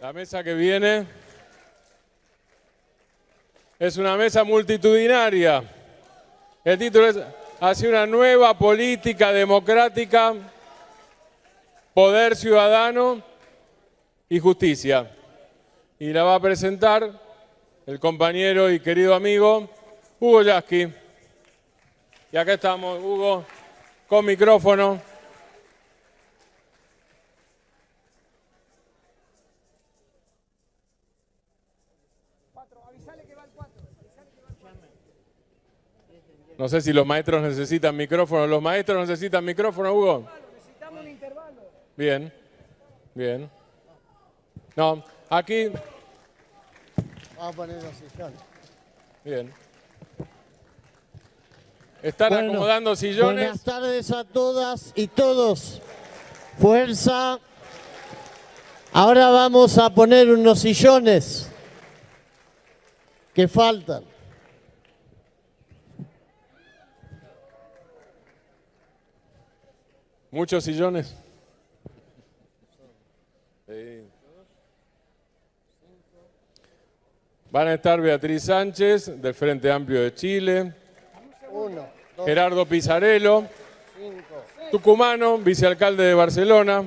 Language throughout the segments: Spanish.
La mesa que viene es una mesa multitudinaria. El título es Hacia una nueva política democrática, poder ciudadano y justicia. Y la va a presentar el compañero y querido amigo Hugo Yasky. Y acá estamos, Hugo, con micrófono. No sé si los maestros necesitan micrófono. ¿Los maestros necesitan micrófono, Hugo? Necesitamos un intervalo. Bien, bien. No, aquí... Vamos a poner los sillones. Bien. Están acomodando sillones. Buenas tardes a todas y todos. Fuerza. Ahora vamos a poner unos sillones que faltan. Muchos sillones. Sí. Van a estar Beatriz Sánchez, del Frente Amplio de Chile. 1, 2, Gerardo Pizzarello, 5. tucumano, vicealcalde de Barcelona.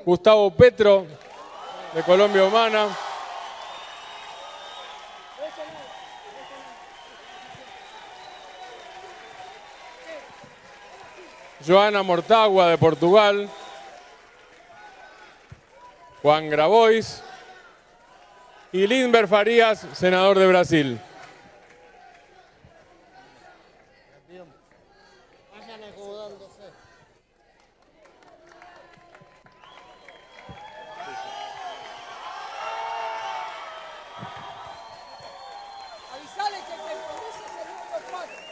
Gustavo Petro, de Colombia Humana. Joana Mortagua, de Portugal. Juan Grabois. Y Lindbergh Farías, senador de Brasil. Vayan acomodándose. Avisale que el compromiso es el número 4.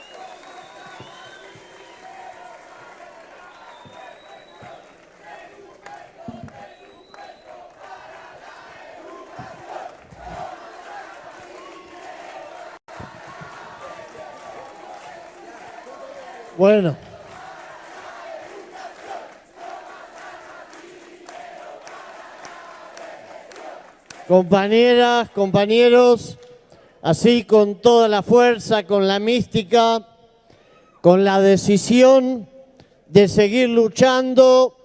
Bueno. Compañeras, compañeros, así con toda la fuerza, con la mística, con la decisión de seguir luchando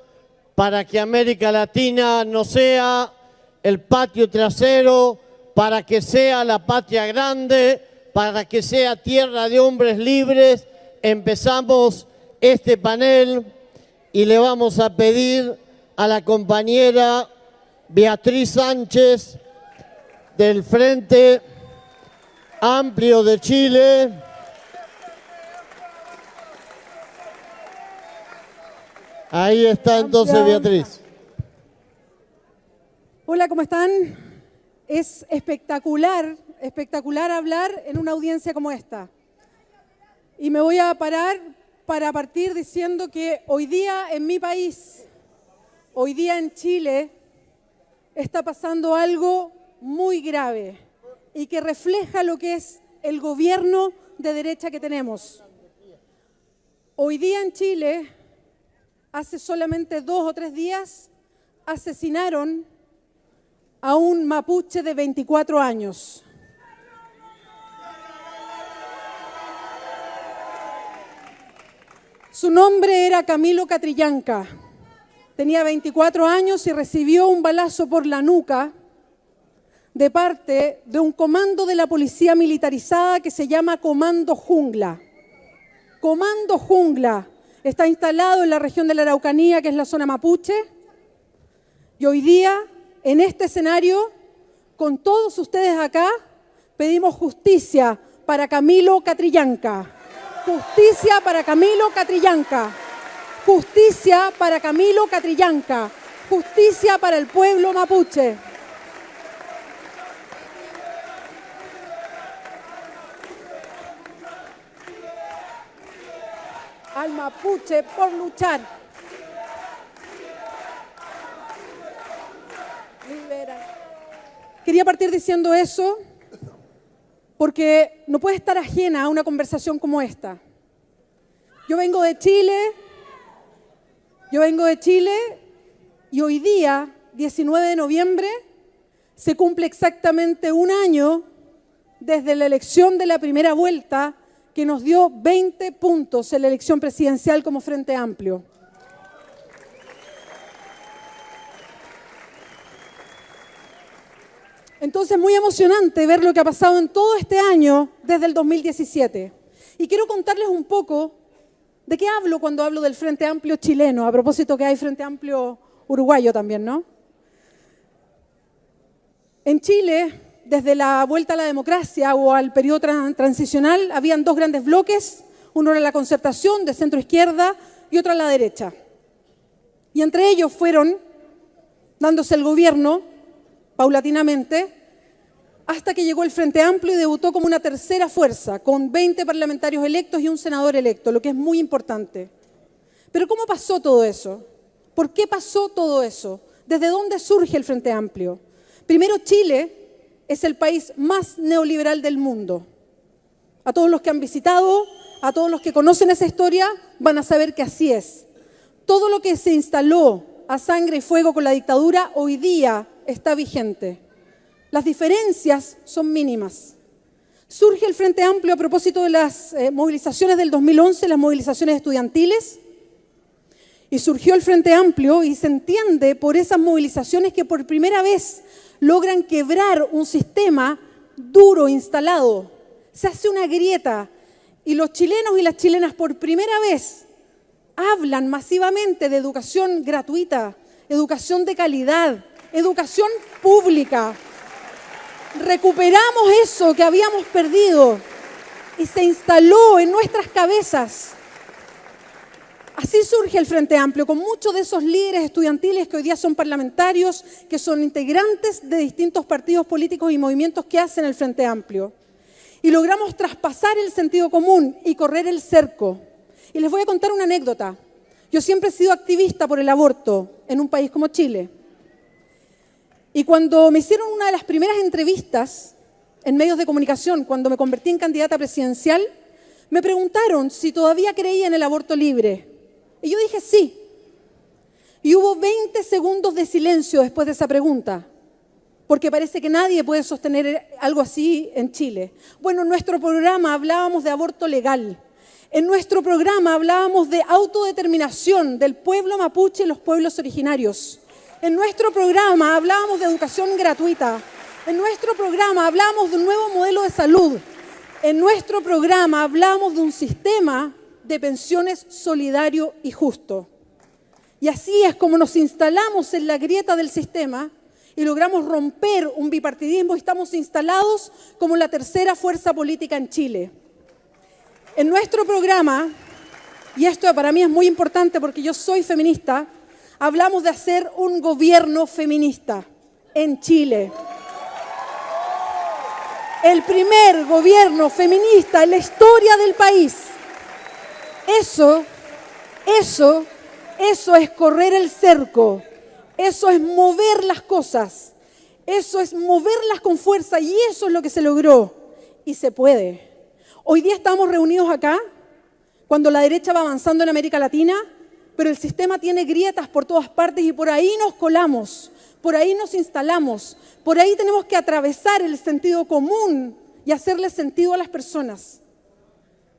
para que América Latina no sea el patio trasero, para que sea la patria grande, para que sea tierra de hombres libres. Empezamos este panel y le vamos a pedir a la compañera Beatriz Sánchez del Frente Amplio de Chile. Ahí está entonces Beatriz. Hola, ¿cómo están? Es espectacular hablar en una audiencia como esta. Y me voy a parar para partir diciendo que hoy día en mi país, hoy día en Chile, está pasando algo muy grave y que refleja lo que es el gobierno de derecha que tenemos. Hoy día en Chile, hace solamente 2 o 3 días, asesinaron a un mapuche de 24 años. Su nombre era Camilo Catrillanca. Tenía 24 años y recibió un balazo por la nuca de parte de un comando de la policía militarizada que se llama Comando Jungla. Comando Jungla está instalado en la región de la Araucanía, que es la zona mapuche. Y hoy día, en este escenario, con todos ustedes acá, pedimos justicia para Camilo Catrillanca. Justicia para Camilo Catrillanca. Justicia para Camilo Catrillanca. Justicia para el pueblo mapuche. Al mapuche por luchar. Libera. Quería partir diciendo eso porque no puede estar ajena a una conversación como esta. Yo vengo de Chile y hoy día 19 de noviembre se cumple exactamente un año desde la elección de la primera vuelta que nos dio 20 puntos en la elección presidencial como Frente Amplio. Entonces, muy emocionante ver lo que ha pasado en todo este año desde el 2017. Y quiero contarles un poco de qué hablo cuando hablo del Frente Amplio chileno, a propósito que hay Frente Amplio uruguayo también, ¿no? En Chile, desde la vuelta a la democracia o al periodo transicional, habían dos grandes bloques. Uno era la concertación de centro-izquierda y otro la derecha. Y entre ellos fueron dándose el gobierno paulatinamente, hasta que llegó el Frente Amplio y debutó como una tercera fuerza, con 20 parlamentarios electos y un senador electo, lo que es muy importante. Pero ¿cómo pasó todo eso? ¿Por qué pasó todo eso? ¿Desde dónde surge el Frente Amplio? Primero, Chile es el país más neoliberal del mundo. A todos los que han visitado, a todos los que conocen esa historia, van a saber que así es. Todo lo que se instaló a sangre y fuego con la dictadura hoy día está vigente. Las diferencias son mínimas. Surge el Frente Amplio a propósito de las movilizaciones del 2011, las movilizaciones estudiantiles, y surgió el Frente Amplio y se entiende por esas movilizaciones que por primera vez logran quebrar un sistema duro instalado. Se hace una grieta y los chilenos y las chilenas por primera vez hablan masivamente de educación gratuita, educación de calidad, educación pública. Recuperamos eso que habíamos perdido y se instaló en nuestras cabezas. Así surge el Frente Amplio, con muchos de esos líderes estudiantiles que hoy día son parlamentarios, que son integrantes de distintos partidos políticos y movimientos que hacen el Frente Amplio. Y logramos traspasar el sentido común y correr el cerco. Y les voy a contar una anécdota. Yo siempre he sido activista por el aborto en un país como Chile. Y cuando me hicieron una de las primeras entrevistas en medios de comunicación, cuando me convertí en candidata presidencial, me preguntaron si todavía creía en el aborto libre. Y yo dije sí. Y hubo 20 segundos de silencio después de esa pregunta, porque parece que nadie puede sostener algo así en Chile. Bueno, en nuestro programa hablábamos de aborto legal. En nuestro programa hablábamos de autodeterminación del pueblo mapuche y los pueblos originarios. En nuestro programa hablábamos de educación gratuita. En nuestro programa hablábamos de un nuevo modelo de salud. En nuestro programa hablábamos de un sistema de pensiones solidario y justo. Y así es como nos instalamos en la grieta del sistema y logramos romper un bipartidismo y estamos instalados como la tercera fuerza política en Chile. En nuestro programa, y esto para mí es muy importante porque yo soy feminista, hablamos de hacer un gobierno feminista en Chile. El primer gobierno feminista en la historia del país. Eso es correr el cerco, eso es mover las cosas, eso es moverlas con fuerza y eso es lo que se logró y se puede. Hoy día estamos reunidos acá cuando la derecha va avanzando en América Latina, pero el sistema tiene grietas por todas partes y por ahí nos colamos, por ahí nos instalamos, por ahí tenemos que atravesar el sentido común y hacerle sentido a las personas.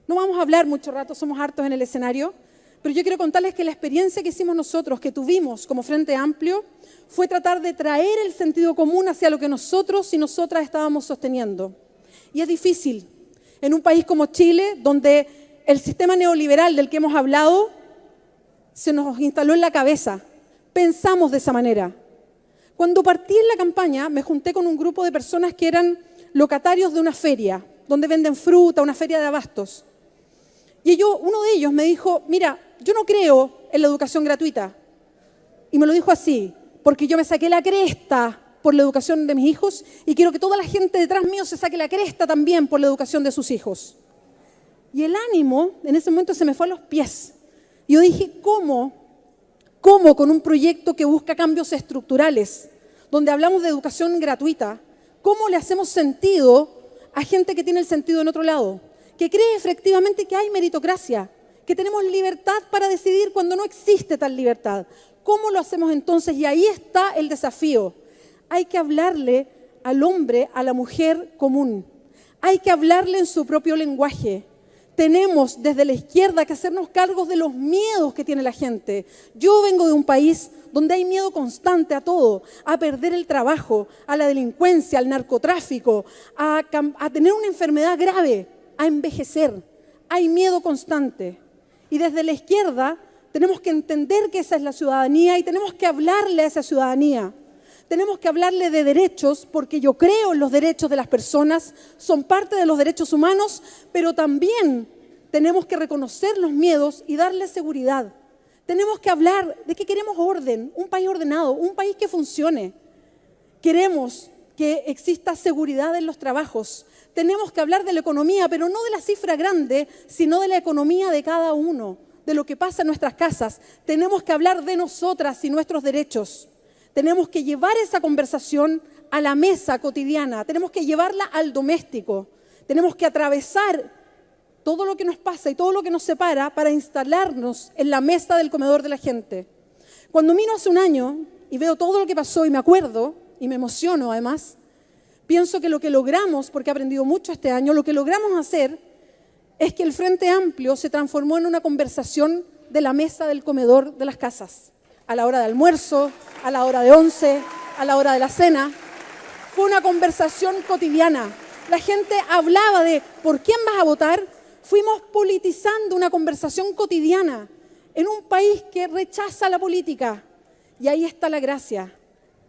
No vamos a hablar mucho rato, somos hartos en el escenario, pero yo quiero contarles que la experiencia que hicimos nosotros, que tuvimos como Frente Amplio, fue tratar de traer el sentido común hacia lo que nosotros y nosotras estábamos sosteniendo. Y es difícil, en un país como Chile, donde el sistema neoliberal del que hemos hablado se nos instaló en la cabeza. Pensamos de esa manera. Cuando partí en la campaña, me junté con un grupo de personas que eran locatarios de una feria, donde venden fruta, una feria de abastos. Y uno de ellos me dijo, mira, yo no creo en la educación gratuita. Y me lo dijo así, porque yo me saqué la cresta por la educación de mis hijos y quiero que toda la gente detrás mío se saque la cresta también por la educación de sus hijos. Y el ánimo en ese momento se me fue a los pies. Y yo dije, ¿cómo con un proyecto que busca cambios estructurales, donde hablamos de educación gratuita, cómo le hacemos sentido a gente que tiene el sentido en otro lado? Que cree efectivamente que hay meritocracia, que tenemos libertad para decidir cuando no existe tal libertad. ¿Cómo lo hacemos entonces? Y ahí está el desafío. Hay que hablarle al hombre, a la mujer común. Hay que hablarle en su propio lenguaje. Tenemos desde la izquierda que hacernos cargo de los miedos que tiene la gente. Yo vengo de un país donde hay miedo constante a todo, a perder el trabajo, a la delincuencia, al narcotráfico, a tener una enfermedad grave, a envejecer. Hay miedo constante. Y desde la izquierda tenemos que entender que esa es la ciudadanía y tenemos que hablarle a esa ciudadanía. Tenemos que hablarle de derechos, porque yo creo en los derechos de las personas, son parte de los derechos humanos, pero también tenemos que reconocer los miedos y darle seguridad. Tenemos que hablar de que queremos orden, un país ordenado, un país que funcione. Queremos que exista seguridad en los trabajos. Tenemos que hablar de la economía, pero no de la cifra grande, sino de la economía de cada uno, de lo que pasa en nuestras casas. Tenemos que hablar de nosotras y nuestros derechos. Tenemos que llevar esa conversación a la mesa cotidiana, tenemos que llevarla al doméstico, tenemos que atravesar todo lo que nos pasa y todo lo que nos separa para instalarnos en la mesa del comedor de la gente. Cuando miro hace un año y veo todo lo que pasó y me acuerdo, y me emociono además, pienso que lo que logramos, porque he aprendido mucho este año, lo que logramos hacer es que el Frente Amplio se transformó en una conversación de la mesa del comedor de las casas. A la hora de almuerzo, a la hora de once, a la hora de la cena. Fue una conversación cotidiana. La gente hablaba de ¿por quién vas a votar? Fuimos politizando una conversación cotidiana en un país que rechaza la política. Y ahí está la gracia.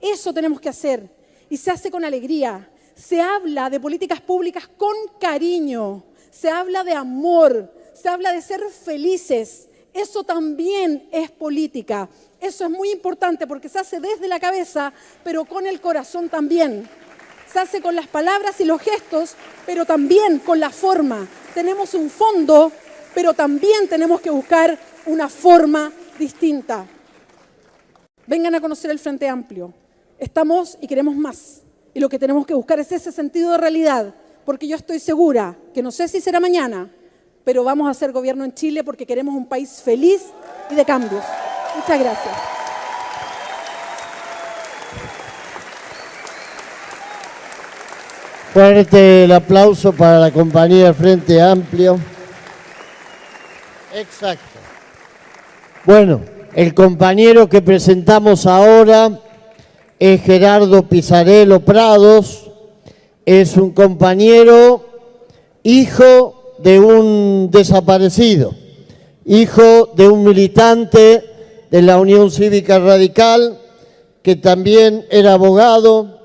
Eso tenemos que hacer. Y se hace con alegría. Se habla de políticas públicas con cariño. Se habla de amor. Se habla de ser felices. Eso también es política. Eso es muy importante porque se hace desde la cabeza, pero con el corazón también. Se hace con las palabras y los gestos, pero también con la forma. Tenemos un fondo, pero también tenemos que buscar una forma distinta. Vengan a conocer el Frente Amplio. Estamos y queremos más. Y lo que tenemos que buscar es ese sentido de realidad, porque yo estoy segura que no sé si será mañana, pero vamos a hacer gobierno en Chile porque queremos un país feliz y de cambios. Muchas gracias. Fuerte el aplauso para la compañía del Frente Amplio. Exacto. Bueno, el compañero que presentamos ahora es Gerardo Pisarello Prados. Es un compañero, hijo de un desaparecido, hijo de un militante de la Unión Cívica Radical, que también era abogado,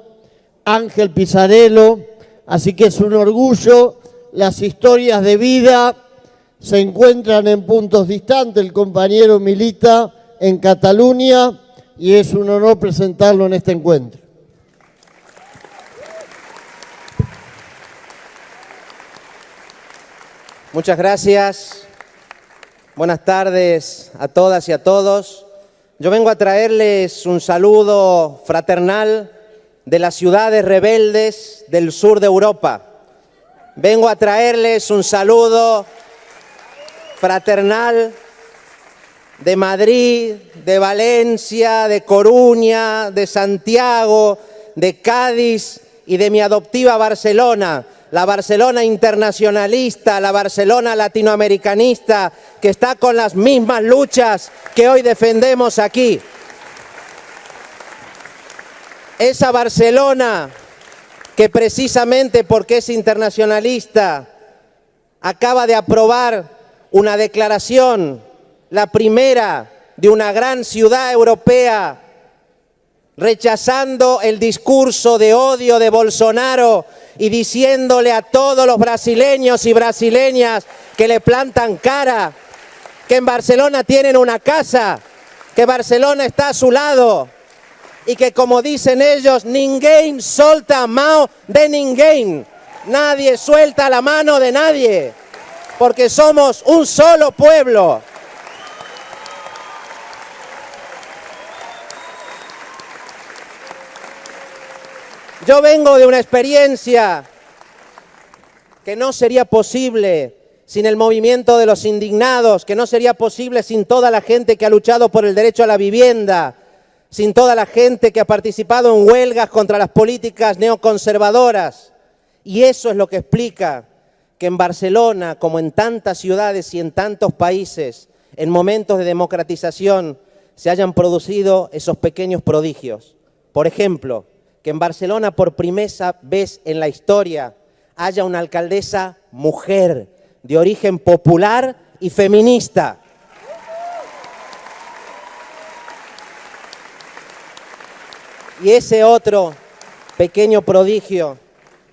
Ángel Pisarello, así que es un orgullo. Las historias de vida se encuentran en puntos distantes. El compañero milita en Cataluña y es un honor presentarlo en este encuentro. Muchas gracias. Buenas tardes a todas y a todos. Yo vengo a traerles un saludo fraternal de las ciudades rebeldes del sur de Europa. Vengo a traerles un saludo fraternal de Madrid, de Valencia, de Coruña, de Santiago, de Cádiz y de mi adoptiva Barcelona. La Barcelona internacionalista, la Barcelona latinoamericanista, que está con las mismas luchas que hoy defendemos aquí. Esa Barcelona que precisamente porque es internacionalista acaba de aprobar una declaración, la primera de una gran ciudad europea, rechazando el discurso de odio de Bolsonaro y diciéndole a todos los brasileños y brasileñas que le plantan cara, que en Barcelona tienen una casa, que Barcelona está a su lado y que, como dicen ellos, ninguém solta a mão de ninguém. Nadie suelta la mano de nadie, porque somos un solo pueblo. Yo vengo de una experiencia que no sería posible sin el movimiento de los indignados, que no sería posible sin toda la gente que ha luchado por el derecho a la vivienda, sin toda la gente que ha participado en huelgas contra las políticas neoconservadoras. Y eso es lo que explica que en Barcelona, como en tantas ciudades y en tantos países, en momentos de democratización, se hayan producido esos pequeños prodigios. Por ejemplo, que en Barcelona por primera vez en la historia haya una alcaldesa mujer, de origen popular y feminista. Y ese otro pequeño prodigio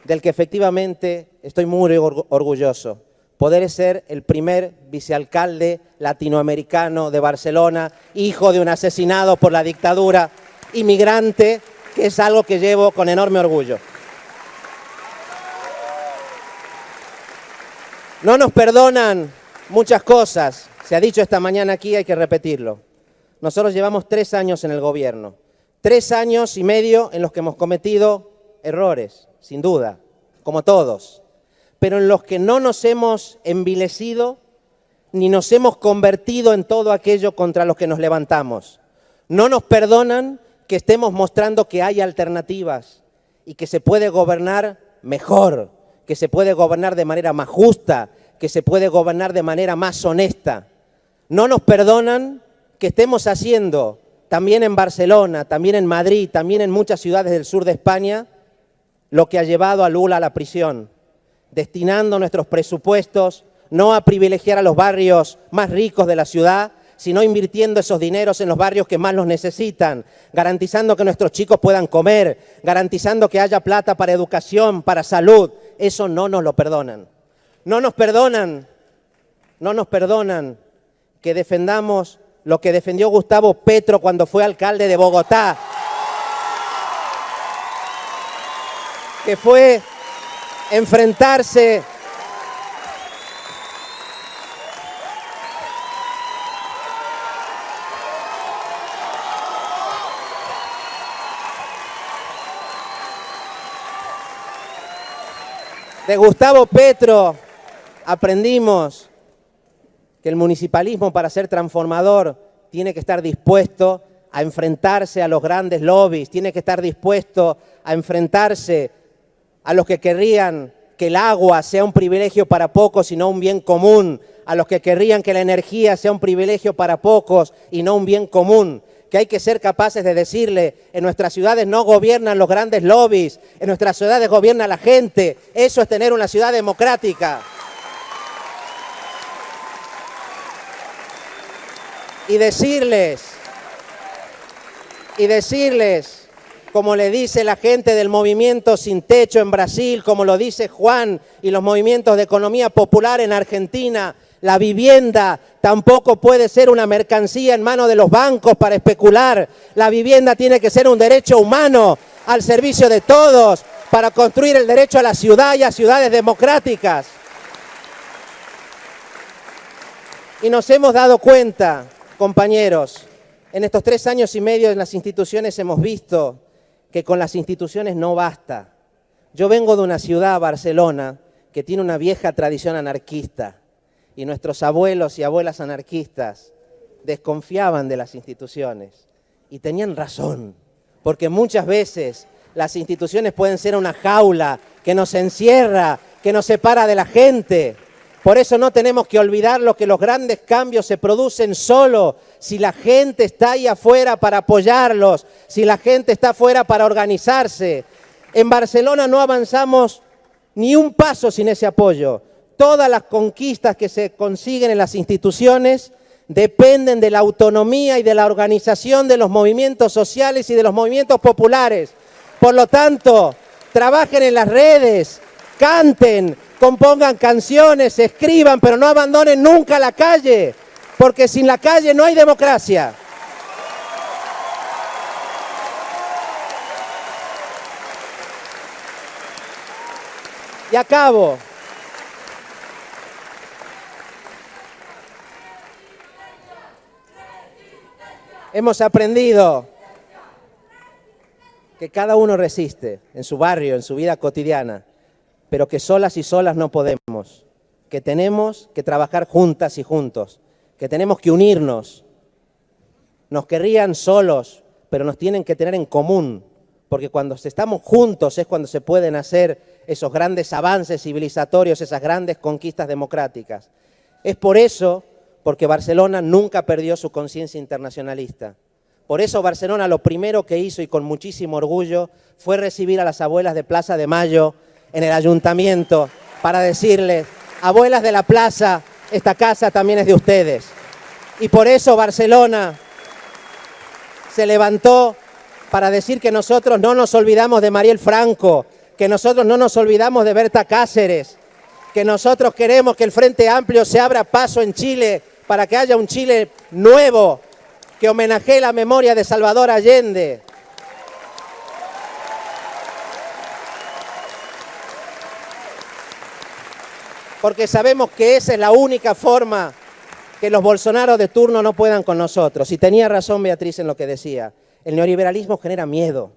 del que efectivamente estoy muy orgulloso, poder ser el primer vicealcalde latinoamericano de Barcelona, hijo de un asesinado por la dictadura, inmigrante, que es algo que llevo con enorme orgullo. No nos perdonan muchas cosas, se ha dicho esta mañana aquí, hay que repetirlo. Nosotros llevamos 3 años en el gobierno, 3 años y medio en los que hemos cometido errores, sin duda, como todos, pero en los que no nos hemos envilecido ni nos hemos convertido en todo aquello contra los que nos levantamos. No nos perdonan que estemos mostrando que hay alternativas y que se puede gobernar mejor, que se puede gobernar de manera más justa, que se puede gobernar de manera más honesta. No nos perdonan que estemos haciendo, también en Barcelona, también en Madrid, también en muchas ciudades del sur de España, lo que ha llevado a Lula a la prisión, destinando nuestros presupuestos no a privilegiar a los barrios más ricos de la ciudad, sino invirtiendo esos dineros en los barrios que más los necesitan, garantizando que nuestros chicos puedan comer, garantizando que haya plata para educación, para salud. Eso no nos lo perdonan. No nos perdonan que defendamos lo que defendió Gustavo Petro cuando fue alcalde de Bogotá, que fue enfrentarse de Gustavo Petro. Aprendimos que el municipalismo, para ser transformador, tiene que estar dispuesto a enfrentarse a los grandes lobbies, tiene que estar dispuesto a enfrentarse a los que querrían que el agua sea un privilegio para pocos y no un bien común, a los que querrían que la energía sea un privilegio para pocos y no un bien común, que hay que ser capaces de decirle, en nuestras ciudades no gobiernan los grandes lobbies, en nuestras ciudades gobierna la gente. Eso es tener una ciudad democrática. Y decirles, como le dice la gente del movimiento Sin Techo en Brasil, como lo dice Juan y los movimientos de economía popular en Argentina, la vivienda tampoco puede ser una mercancía en manos de los bancos para especular. La vivienda tiene que ser un derecho humano al servicio de todos para construir el derecho a la ciudad y a ciudades democráticas. Y nos hemos dado cuenta, compañeros, en estos 3 años y medio en las instituciones hemos visto que con las instituciones no basta. Yo vengo de una ciudad, Barcelona, que tiene una vieja tradición anarquista y nuestros abuelos y abuelas anarquistas desconfiaban de las instituciones y tenían razón, porque muchas veces las instituciones pueden ser una jaula que nos encierra, que nos separa de la gente. Por eso no tenemos que olvidar que los grandes cambios se producen solo si la gente está ahí afuera para apoyarlos, si la gente está afuera para organizarse. En Barcelona no avanzamos ni un paso sin ese apoyo. Todas las conquistas que se consiguen en las instituciones dependen de la autonomía y de la organización de los movimientos sociales y de los movimientos populares. Por lo tanto, trabajen en las redes, canten, compongan canciones, escriban, pero no abandonen nunca la calle, porque sin la calle no hay democracia. Y acabo. Hemos aprendido que cada uno resiste en su barrio, en su vida cotidiana, pero que solas y solas no podemos. que tenemos que trabajar juntas y juntos, que tenemos que unirnos. Nos querrían solos, pero nos tienen que tener en común, porque cuando estamos juntos es cuando se pueden hacer esos grandes avances civilizatorios, esas grandes conquistas democráticas. Es por eso, porque Barcelona nunca perdió su conciencia internacionalista. Por eso Barcelona lo primero que hizo, y con muchísimo orgullo, fue recibir a las abuelas de Plaza de Mayo en el ayuntamiento para decirles: abuelas de la plaza, esta casa también es de ustedes. Y por eso Barcelona se levantó para decir que nosotros no nos olvidamos de Mariel Franco, que nosotros no nos olvidamos de Berta Cáceres, que nosotros queremos que el Frente Amplio se abra paso en Chile para que haya un Chile nuevo, que homenajee la memoria de Salvador Allende. Porque sabemos que esa es la única forma que los Bolsonaro de turno no puedan con nosotros. Y tenía razón Beatriz en lo que decía. El neoliberalismo genera miedo,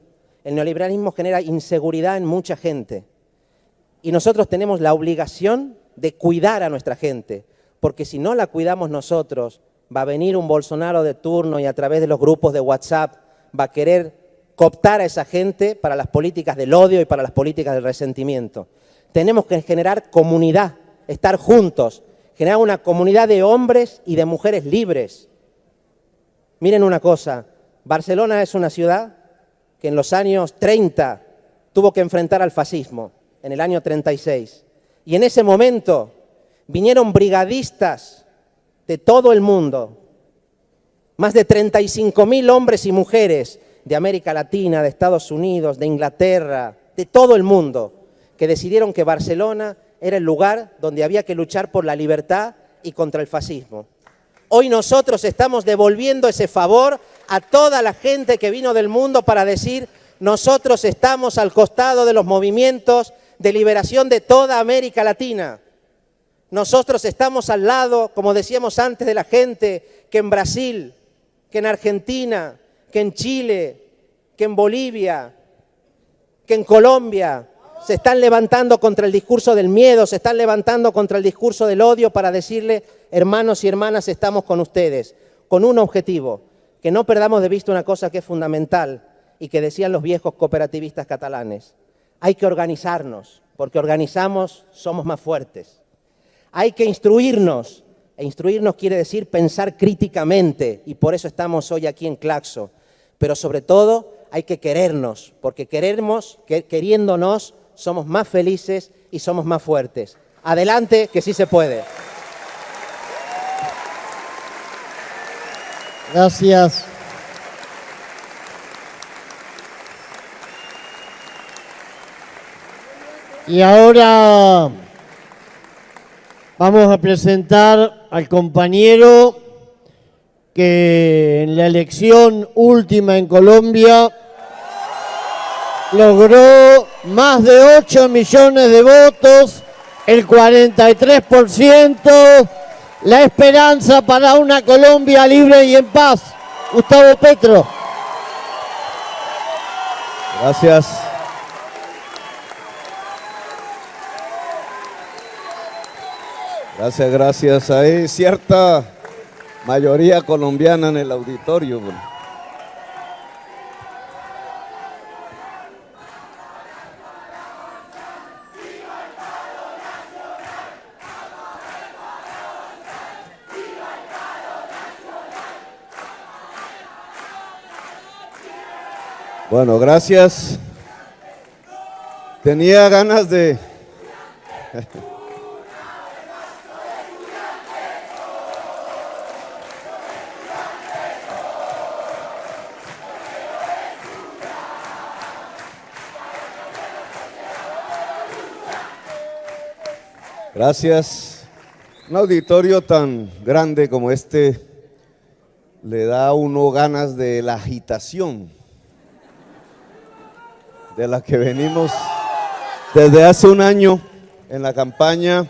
el neoliberalismo genera inseguridad en mucha gente. Y nosotros tenemos la obligación de cuidar a nuestra gente, porque si no la cuidamos nosotros, va a venir un Bolsonaro de turno y a través de los grupos de WhatsApp va a querer cooptar a esa gente para las políticas del odio y para las políticas del resentimiento. Tenemos que generar comunidad, estar juntos, generar una comunidad de hombres y de mujeres libres. Miren una cosa, Barcelona es una ciudad que en los años 30 tuvo que enfrentar al fascismo, en el año 36. Y en ese momento vinieron brigadistas de todo el mundo, más de 35.000 hombres y mujeres de América Latina, de Estados Unidos, de Inglaterra, de todo el mundo, que decidieron que Barcelona era el lugar donde había que luchar por la libertad y contra el fascismo. Hoy nosotros estamos devolviendo ese favor a toda la gente que vino del mundo para decir: nosotros estamos al costado de los movimientos de liberación de toda América Latina. Nosotros estamos al lado, como decíamos antes, de la gente que en Brasil, que en Argentina, que en Chile, que en Bolivia, que en Colombia se están levantando contra el discurso del miedo, se están levantando contra el discurso del odio para decirle: hermanos y hermanas, estamos con ustedes, con un objetivo, que no perdamos de vista una cosa que es fundamental y que decían los viejos cooperativistas catalanes: hay que organizarnos, porque organizamos, somos más fuertes. Hay que instruirnos, e instruirnos quiere decir pensar críticamente, y por eso estamos hoy aquí en Claxo. Pero sobre todo hay que querernos, porque queriéndonos somos más felices y somos más fuertes. Adelante, que sí se puede. Gracias. Y ahora vamos a presentar al compañero que en la elección última en Colombia logró más de 8 millones de votos, el 43%, la esperanza para una Colombia libre y en paz. Gustavo Petro. Gracias. Gracias. Hay cierta mayoría colombiana en el auditorio. Bueno, gracias. Tenía ganas de... Gracias. Un auditorio tan grande como este le da a uno ganas de la agitación de la que venimos desde hace un año en la campaña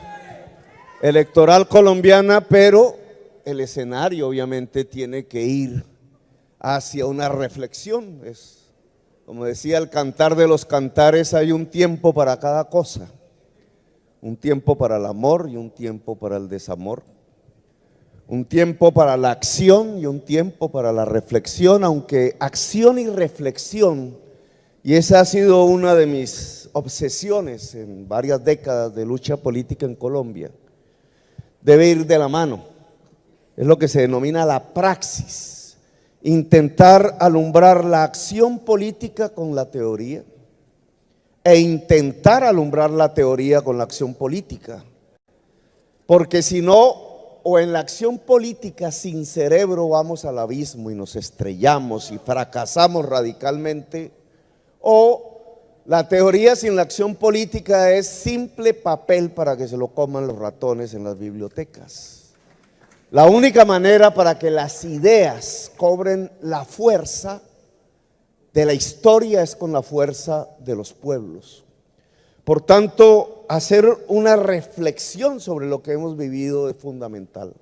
electoral colombiana, pero el escenario obviamente tiene que ir hacia una reflexión. Es, como decía el Cantar de los Cantares, hay un tiempo para cada cosa. un tiempo para el amor y un tiempo para el desamor, un tiempo para la acción y un tiempo para la reflexión, aunque acción y reflexión, y esa ha sido una de mis obsesiones en varias décadas de lucha política en Colombia, debe ir de la mano. Es lo que se denomina la praxis, intentar alumbrar la acción política con la teoría e intentar alumbrar la teoría con la acción política, porque si no, o en la acción política sin cerebro vamos al abismo y nos estrellamos y fracasamos radicalmente, o la teoría sin la acción política es simple papel para que se lo coman los ratones en las bibliotecas. La única manera para que las ideas cobren la fuerza de la historia es con la fuerza de los pueblos. Por tanto, hacer una reflexión sobre lo que hemos vivido es fundamental.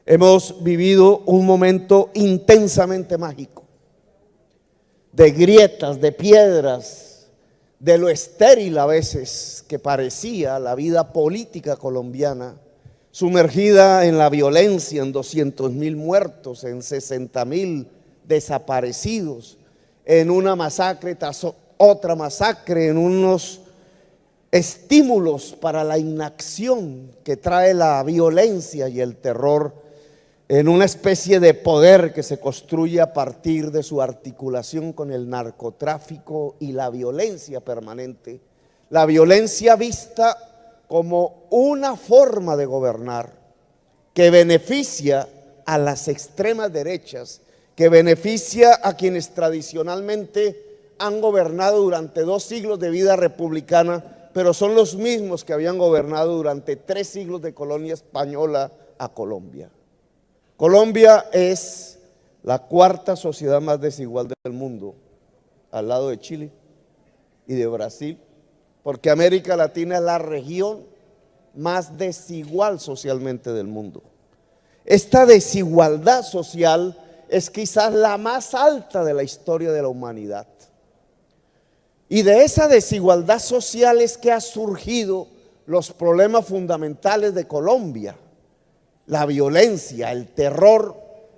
Hemos vivido un momento intensamente mágico, de grietas, de piedras, de lo estéril a veces que parecía la vida política colombiana, sumergida en la violencia, en 200.000 muertos, en 60.000 desaparecidos, en una masacre tras otra masacre, en unos estímulos para la inacción que trae la violencia y el terror, en una especie de poder que se construye a partir de su articulación con el narcotráfico y la violencia permanente, la violencia vista como una forma de gobernar que beneficia a las extremas derechas, que beneficia a quienes tradicionalmente han gobernado durante 2 siglos de vida republicana, pero son los mismos que habían gobernado durante 3 siglos de colonia española a Colombia. Colombia es la 4ª sociedad más desigual del mundo, al lado de Chile y de Brasil, porque América Latina es la región más desigual socialmente del mundo. Esta desigualdad social es quizás la más alta de la historia de la humanidad. Y de esa desigualdad social es que han surgido los problemas fundamentales de Colombia. La violencia, el terror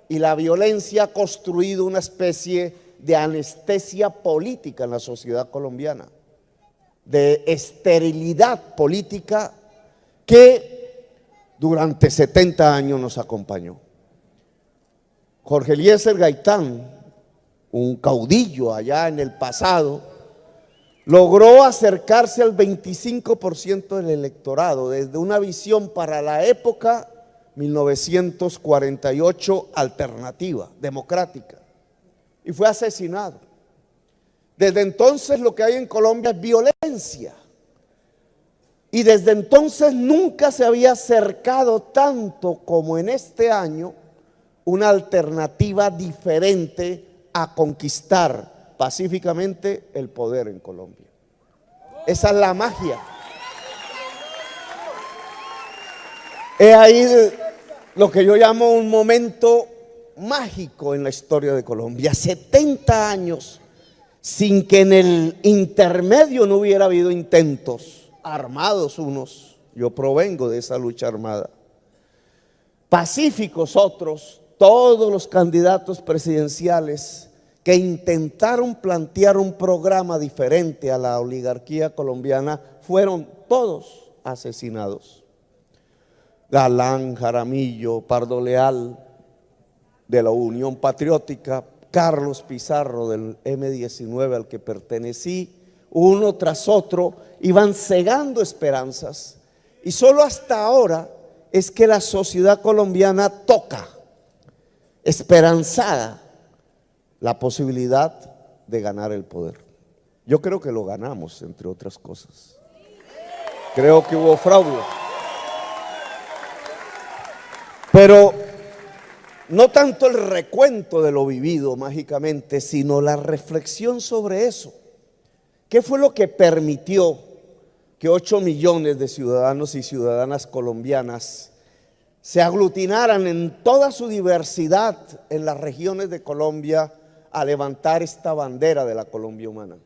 y la violencia ha construido una especie de anestesia política en la sociedad colombiana, de esterilidad política que durante 70 años nos acompañó. Jorge Eliezer Gaitán, un caudillo allá en el pasado, logró acercarse al 25% del electorado desde una visión para la época 1948 alternativa, democrática, y fue asesinado. Desde entonces lo que hay en Colombia es violencia, y desde entonces nunca se había acercado tanto como en este año una alternativa diferente a conquistar pacíficamente el poder en Colombia. Esa es la magia. Es ahí lo que yo llamo un momento mágico en la historia de Colombia. 70 años sin que en el intermedio no hubiera habido intentos armados unos, yo provengo de esa lucha armada, pacíficos otros, todos los candidatos presidenciales que intentaron plantear un programa diferente a la oligarquía colombiana fueron todos asesinados. Galán, Jaramillo, Pardo Leal de la Unión Patriótica, Carlos Pizarro del M-19 al que pertenecí, uno tras otro iban cegando esperanzas, y solo hasta ahora es que la sociedad colombiana toca, esperanzada, la posibilidad de ganar el poder. Yo creo que lo ganamos, entre otras cosas. Creo que hubo fraude, pero no tanto el recuento de lo vivido mágicamente, sino la reflexión sobre eso. ¿Qué fue lo que permitió que 8 millones de ciudadanos y ciudadanas colombianas se aglutinaran en toda su diversidad en las regiones de Colombia a levantar esta bandera de la Colombia humana?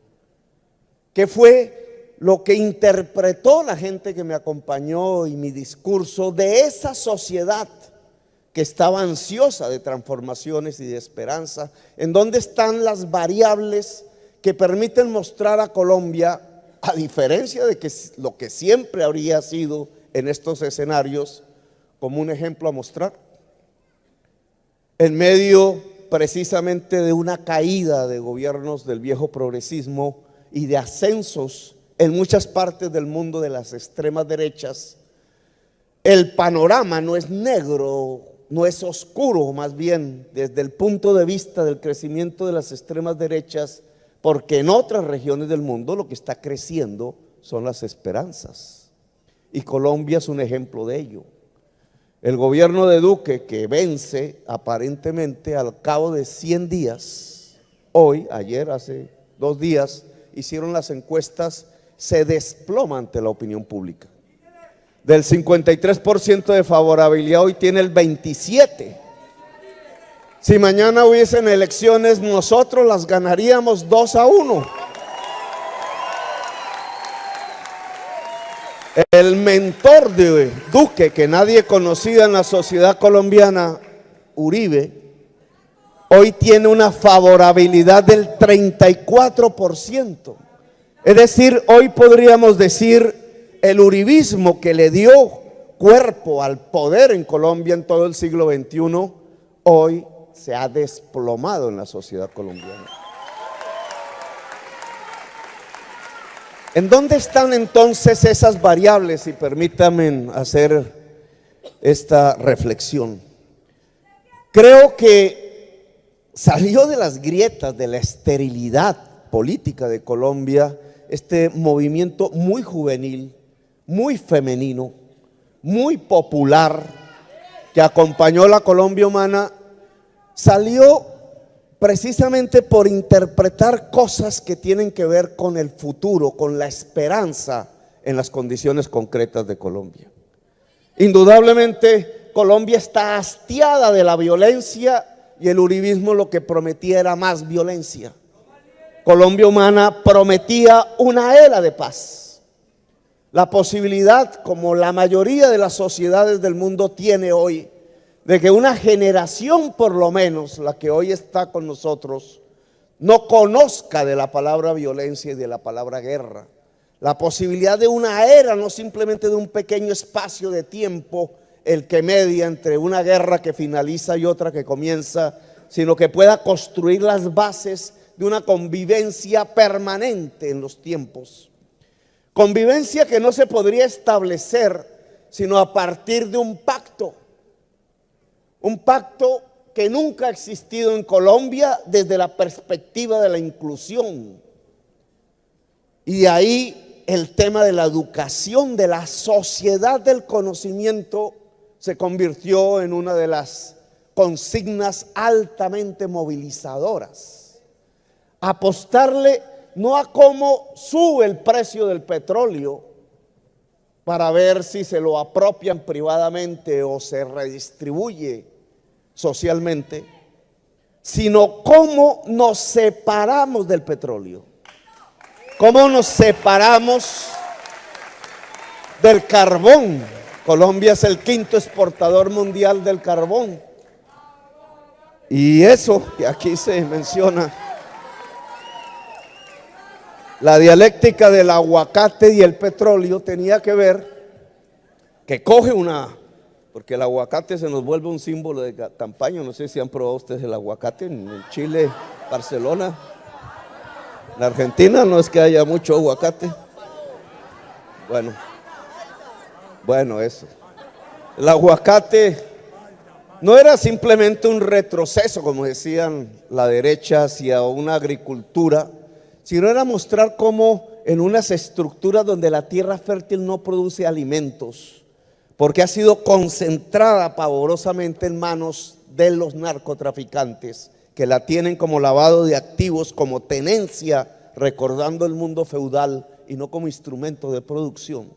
¿Qué fue lo que interpretó la gente que me acompañó y mi discurso de esa sociedad que estaba ansiosa de transformaciones y de esperanza, en dónde están las variables que permiten mostrar a Colombia, a diferencia de que lo que siempre habría sido en estos escenarios, como un ejemplo a mostrar, en medio precisamente de una caída de gobiernos del viejo progresismo y de ascensos en muchas partes del mundo de las extremas derechas. El panorama no es negro, no es oscuro, más bien desde el punto de vista del crecimiento de las extremas derechas, porque en otras regiones del mundo lo que está creciendo son las esperanzas. Y Colombia es un ejemplo de ello. El gobierno de Duque, que vence aparentemente al cabo de 100 días, hoy, ayer, hace 2 días, hicieron las encuestas, se desploma ante la opinión pública. Del 53% de favorabilidad, hoy tiene el 27%. Si mañana hubiesen elecciones, nosotros las ganaríamos 2-1. El mentor de Duque, que nadie conocía en la sociedad colombiana, Uribe, hoy tiene una favorabilidad del 34%. Es decir, hoy podríamos decir el uribismo que le dio cuerpo al poder en Colombia en todo el siglo XXI, hoy se ha desplomado en la sociedad colombiana. ¿En dónde están entonces esas variables? Y permítanme hacer esta reflexión. Creo que salió de las grietas de la esterilidad política de Colombia este movimiento muy juvenil, muy femenino, muy popular, que acompañó la Colombia humana. Salió precisamente por interpretar cosas que tienen que ver con el futuro, con la esperanza en las condiciones concretas de Colombia. Indudablemente Colombia está hastiada de la violencia y el uribismo lo que prometía era más violencia. Colombia humana prometía una era de paz. La posibilidad, como la mayoría de las sociedades del mundo tiene hoy, de que una generación, por lo menos la que hoy está con nosotros, no conozca de la palabra violencia y de la palabra guerra. La posibilidad de una era, no simplemente de un pequeño espacio de tiempo, el que media entre una guerra que finaliza y otra que comienza, sino que pueda construir las bases de una convivencia permanente en los tiempos. Convivencia que no se podría establecer sino a partir de un pacto que nunca ha existido en Colombia desde la perspectiva de la inclusión. Y de ahí el tema de la educación, de la sociedad del conocimiento, se convirtió en una de las consignas altamente movilizadoras. Apostarle no a cómo sube el precio del petróleo para ver si se lo apropian privadamente o se redistribuye socialmente, sino cómo nos separamos del petróleo, cómo nos separamos del carbón. Colombia es el 5º exportador mundial del carbón, y eso que aquí se menciona, la dialéctica del aguacate y el petróleo, tenía que ver que coge porque el aguacate se nos vuelve un símbolo de campaña. No sé si han probado ustedes el aguacate en Chile, Barcelona. En Argentina no es que haya mucho aguacate. Bueno, eso. El aguacate no era simplemente un retroceso, como decían la derecha, hacia una agricultura, sino era mostrar cómo en unas estructuras donde la tierra fértil no produce alimentos, porque ha sido concentrada pavorosamente en manos de los narcotraficantes, que la tienen como lavado de activos, como tenencia, recordando el mundo feudal y no como instrumento de producción.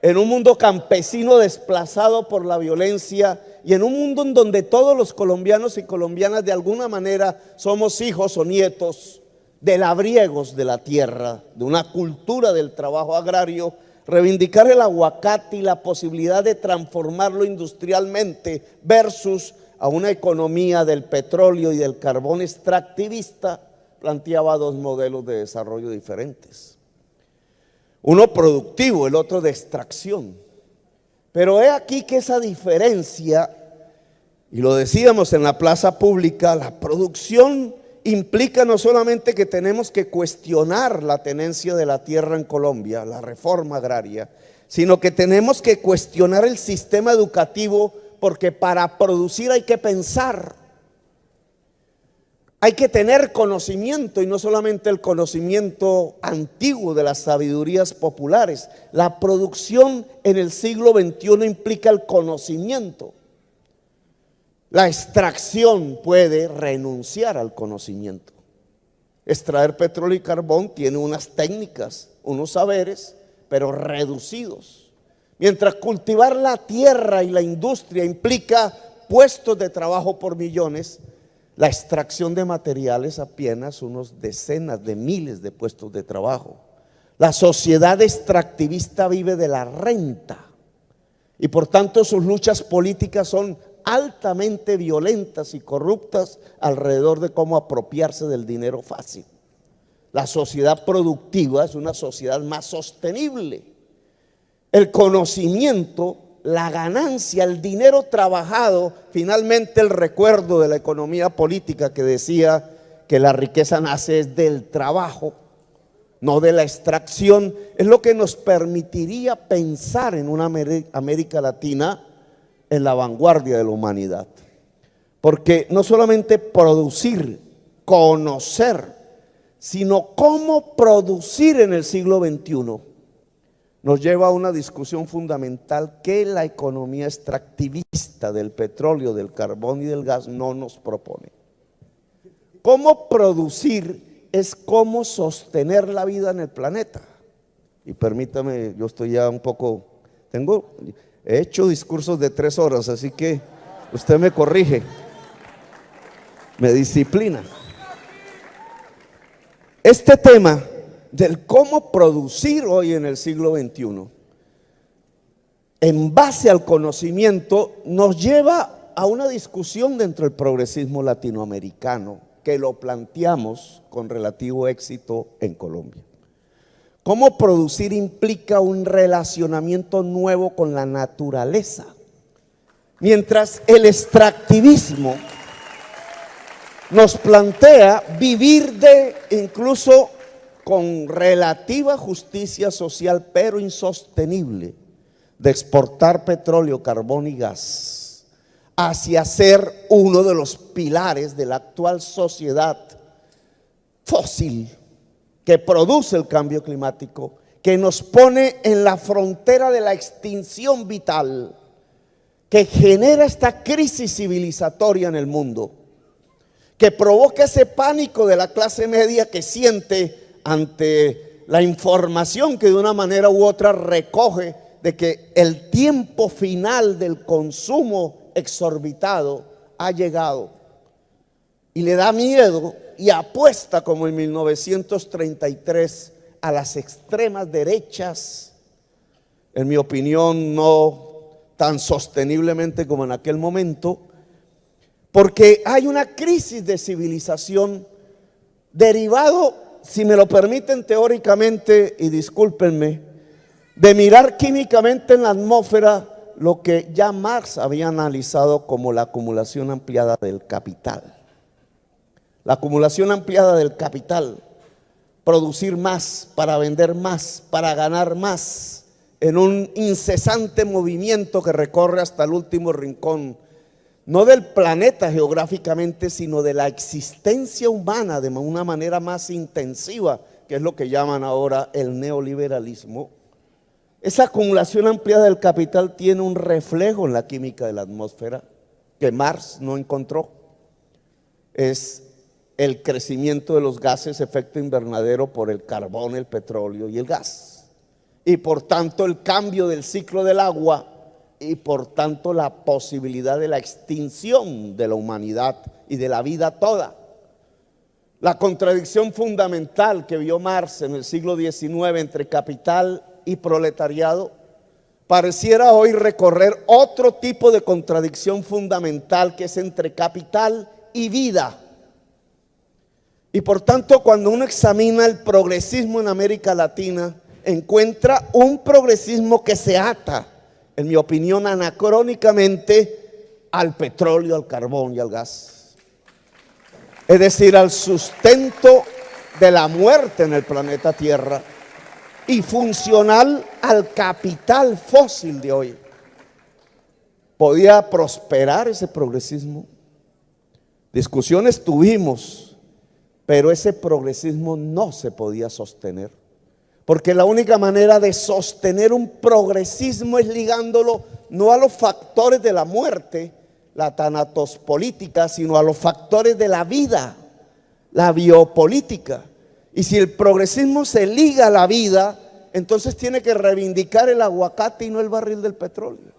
En un mundo campesino desplazado por la violencia, y en un mundo en donde todos los colombianos y colombianas de alguna manera somos hijos o nietos de labriegos de la tierra, de una cultura del trabajo agrario, reivindicar el aguacate y la posibilidad de transformarlo industrialmente versus a una economía del petróleo y del carbón extractivista, planteaba dos modelos de desarrollo diferentes. Uno productivo, el otro de extracción. Pero he aquí que esa diferencia, y lo decíamos en la plaza pública, la producción implica no solamente que tenemos que cuestionar la tenencia de la tierra en Colombia, la reforma agraria, sino que tenemos que cuestionar el sistema educativo, porque para producir hay que pensar, hay que tener conocimiento, y no solamente el conocimiento antiguo de las sabidurías populares. La producción en el siglo XXI implica el conocimiento. La extracción puede renunciar al conocimiento. Extraer petróleo y carbón tiene unas técnicas, unos saberes, pero reducidos. Mientras cultivar la tierra y la industria implica puestos de trabajo por millones, la extracción de materiales apenas unos decenas de miles de puestos de trabajo. La sociedad extractivista vive de la renta y por tanto sus luchas políticas son altamente violentas y corruptas alrededor de cómo apropiarse del dinero fácil. La sociedad productiva es una sociedad más sostenible. El conocimiento, la ganancia, el dinero trabajado, finalmente el recuerdo de la economía política que decía que la riqueza nace del trabajo, no de la extracción, es lo que nos permitiría pensar en una América Latina en la vanguardia de la humanidad. Porque no solamente producir, conocer, sino cómo producir en el siglo XXI nos lleva a una discusión fundamental que la economía extractivista del petróleo, del carbón y del gas no nos propone. Cómo producir es cómo sostener la vida en el planeta. Y permítame, yo estoy ya un poco, he hecho discursos de 3 horas, así que usted me corrige, me disciplina. Este tema del cómo producir hoy en el siglo XXI, en base al conocimiento, nos lleva a una discusión dentro del progresismo latinoamericano, que lo planteamos con relativo éxito en Colombia. Cómo producir implica un relacionamiento nuevo con la naturaleza, mientras el extractivismo nos plantea vivir incluso con relativa justicia social, pero insostenible, de exportar petróleo, carbón y gas, hacia ser uno de los pilares de la actual sociedad fósil que produce el cambio climático, que nos pone en la frontera de la extinción vital, que genera esta crisis civilizatoria en el mundo, que provoca ese pánico de la clase media que siente ante la información que de una manera u otra recoge de que el tiempo final del consumo exorbitado ha llegado, y le da miedo y apuesta, como en 1933, a las extremas derechas, en mi opinión no tan sosteniblemente como en aquel momento, porque hay una crisis de civilización derivado, si me lo permiten teóricamente, y discúlpenme, de mirar químicamente en la atmósfera lo que ya Marx había analizado como la acumulación ampliada del capital. La acumulación ampliada del capital, producir más para vender más, para ganar más, en un incesante movimiento que recorre hasta el último rincón, no del planeta geográficamente, sino de la existencia humana de una manera más intensiva, que es lo que llaman ahora el neoliberalismo. Esa acumulación ampliada del capital tiene un reflejo en la química de la atmósfera que Marx no encontró. Es el crecimiento de los gases efecto invernadero por el carbón, el petróleo y el gas. Y por tanto el cambio del ciclo del agua, y por tanto la posibilidad de la extinción de la humanidad y de la vida toda. La contradicción fundamental que vio Marx en el siglo XIX entre capital y proletariado pareciera hoy recorrer otro tipo de contradicción fundamental que es entre capital y vida. Y por tanto, cuando uno examina el progresismo en América Latina, encuentra un progresismo que se ata, en mi opinión, anacrónicamente al petróleo, al carbón y al gas. Es decir, al sustento de la muerte en el planeta Tierra y funcional al capital fósil de hoy. ¿Podía prosperar ese progresismo? Discusiones tuvimos, pero ese progresismo no se podía sostener. Porque la única manera de sostener un progresismo es ligándolo no a los factores de la muerte, la tanatospolítica, sino a los factores de la vida, la biopolítica. Y si el progresismo se liga a la vida, entonces tiene que reivindicar el aguacate y no el barril del petróleo.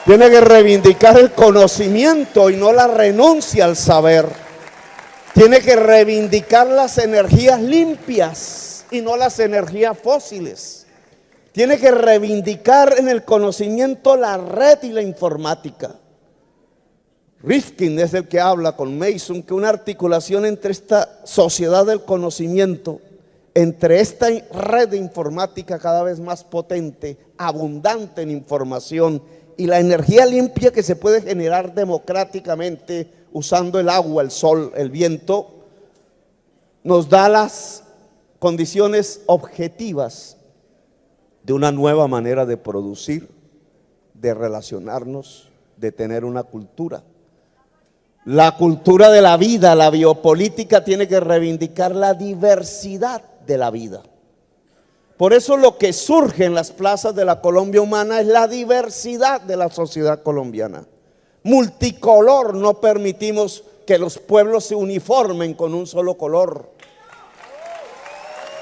Tiene que reivindicar el conocimiento y no la renuncia al saber. Tiene que reivindicar las energías limpias y no las energías fósiles. Tiene que reivindicar en el conocimiento la red y la informática. Rifkin es el que habla con Mason que una articulación entre esta sociedad del conocimiento, entre esta red de informática cada vez más potente, abundante en información, y la energía limpia que se puede generar democráticamente usando el agua, el sol, el viento, nos da las condiciones objetivas de una nueva manera de producir, de relacionarnos, de tener una cultura. La cultura de la vida, la biopolítica tiene que reivindicar la diversidad de la vida. Por eso lo que surge en las plazas de la Colombia humana es la diversidad de la sociedad colombiana. Multicolor, no permitimos que los pueblos se uniformen con un solo color.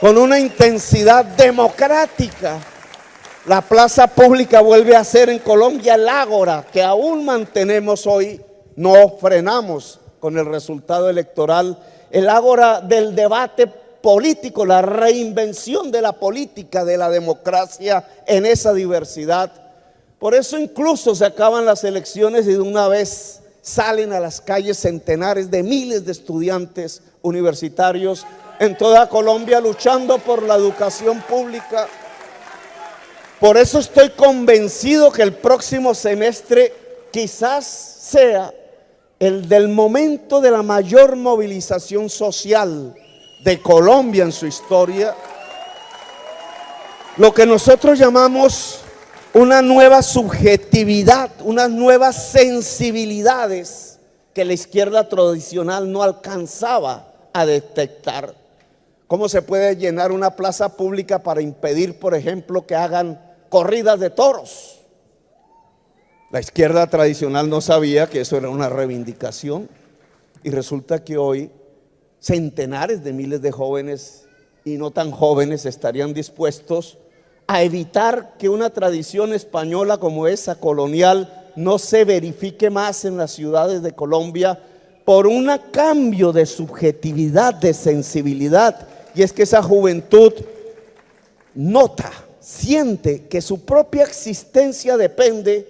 Con una intensidad democrática. La plaza pública vuelve a ser en Colombia el ágora que aún mantenemos hoy. No frenamos con el resultado electoral. El ágora del debate político, la reinvención de la política, de la democracia en esa diversidad. Por eso incluso se acaban las elecciones y de una vez salen a las calles centenares de miles de estudiantes universitarios en toda Colombia luchando por la educación pública. Por eso estoy convencido que el próximo semestre quizás sea el del momento de la mayor movilización social de Colombia en su historia, lo que nosotros llamamos una nueva subjetividad, unas nuevas sensibilidades que la izquierda tradicional no alcanzaba a detectar. ¿Cómo se puede llenar una plaza pública para impedir, por ejemplo, que hagan corridas de toros? La izquierda tradicional no sabía que eso era una reivindicación y resulta que hoy centenares de miles de jóvenes y no tan jóvenes estarían dispuestos a evitar que una tradición española como esa, colonial, no se verifique más en las ciudades de Colombia por un cambio de subjetividad, de sensibilidad. Y es que esa juventud nota, siente que su propia existencia depende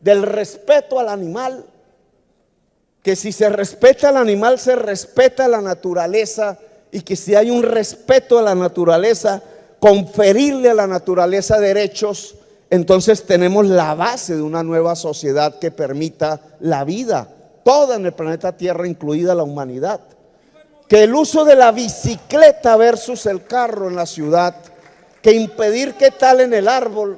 del respeto al animal, que si se respeta al animal se respeta la naturaleza, y que si hay un respeto a la naturaleza, conferirle a la naturaleza derechos, entonces tenemos la base de una nueva sociedad que permita la vida toda en el planeta Tierra, incluida la humanidad. Que el uso de la bicicleta versus el carro en la ciudad, que impedir que talen el árbol,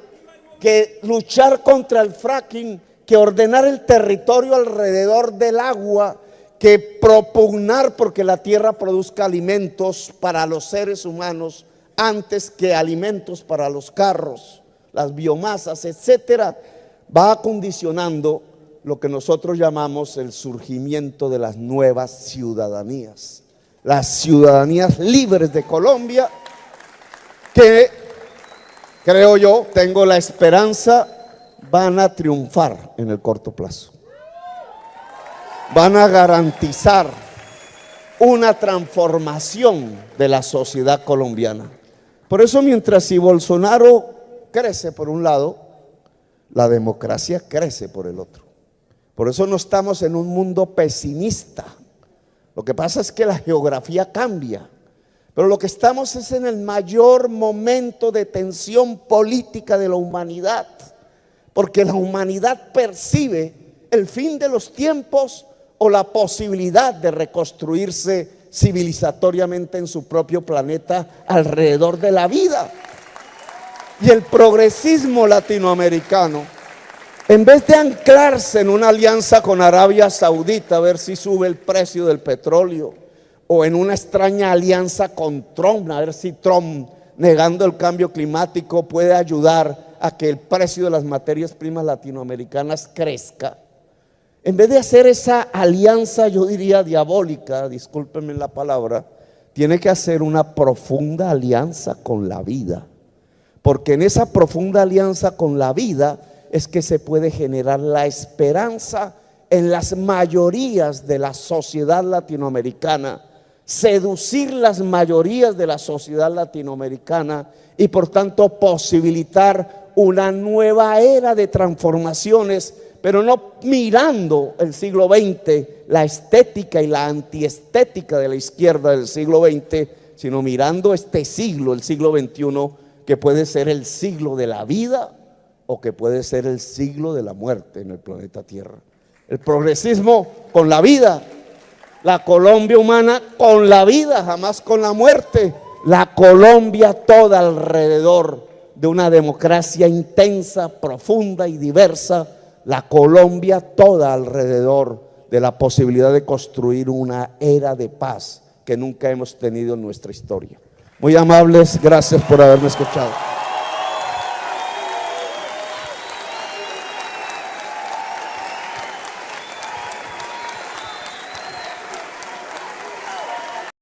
que luchar contra el fracking, que ordenar el territorio alrededor del agua, que propugnar porque la tierra produzca alimentos para los seres humanos antes que alimentos para los carros, las biomasas, etcétera, va condicionando lo que nosotros llamamos el surgimiento de las nuevas ciudadanías, las ciudadanías libres de Colombia, que creo yo, tengo la esperanza, van a triunfar en el corto plazo. Van a garantizar una transformación de la sociedad colombiana. Por eso, mientras si Bolsonaro crece por un lado, la democracia crece por el otro. Por eso no estamos en un mundo pesimista. Lo que pasa es que la geografía cambia, pero lo que estamos es en el mayor momento de tensión política de la humanidad, porque la humanidad percibe el fin de los tiempos o la posibilidad de reconstruirse civilizatoriamente en su propio planeta alrededor de la vida. Y el progresismo latinoamericano, en vez de anclarse en una alianza con Arabia Saudita a ver si sube el precio del petróleo, o en una extraña alianza con Trump, a ver si Trump, negando el cambio climático, puede ayudar a que el precio de las materias primas latinoamericanas crezca. En vez de hacer esa alianza, yo diría diabólica, discúlpenme la palabra, tiene que hacer una profunda alianza con la vida. Porque en esa profunda alianza con la vida es que se puede generar la esperanza en las mayorías de la sociedad latinoamericana, seducir las mayorías de la sociedad latinoamericana y por tanto posibilitar una nueva era de transformaciones, pero no mirando el siglo XX, la estética y la antiestética de la izquierda del siglo XX, sino mirando este siglo, el siglo XXI, que puede ser el siglo de la vida o que puede ser el siglo de la muerte en el planeta Tierra. El progresismo con la vida, la Colombia humana con la vida, jamás con la muerte, la Colombia toda alrededor de una democracia intensa, profunda y diversa, la Colombia toda alrededor de la posibilidad de construir una era de paz que nunca hemos tenido en nuestra historia. Muy amables, gracias por haberme escuchado.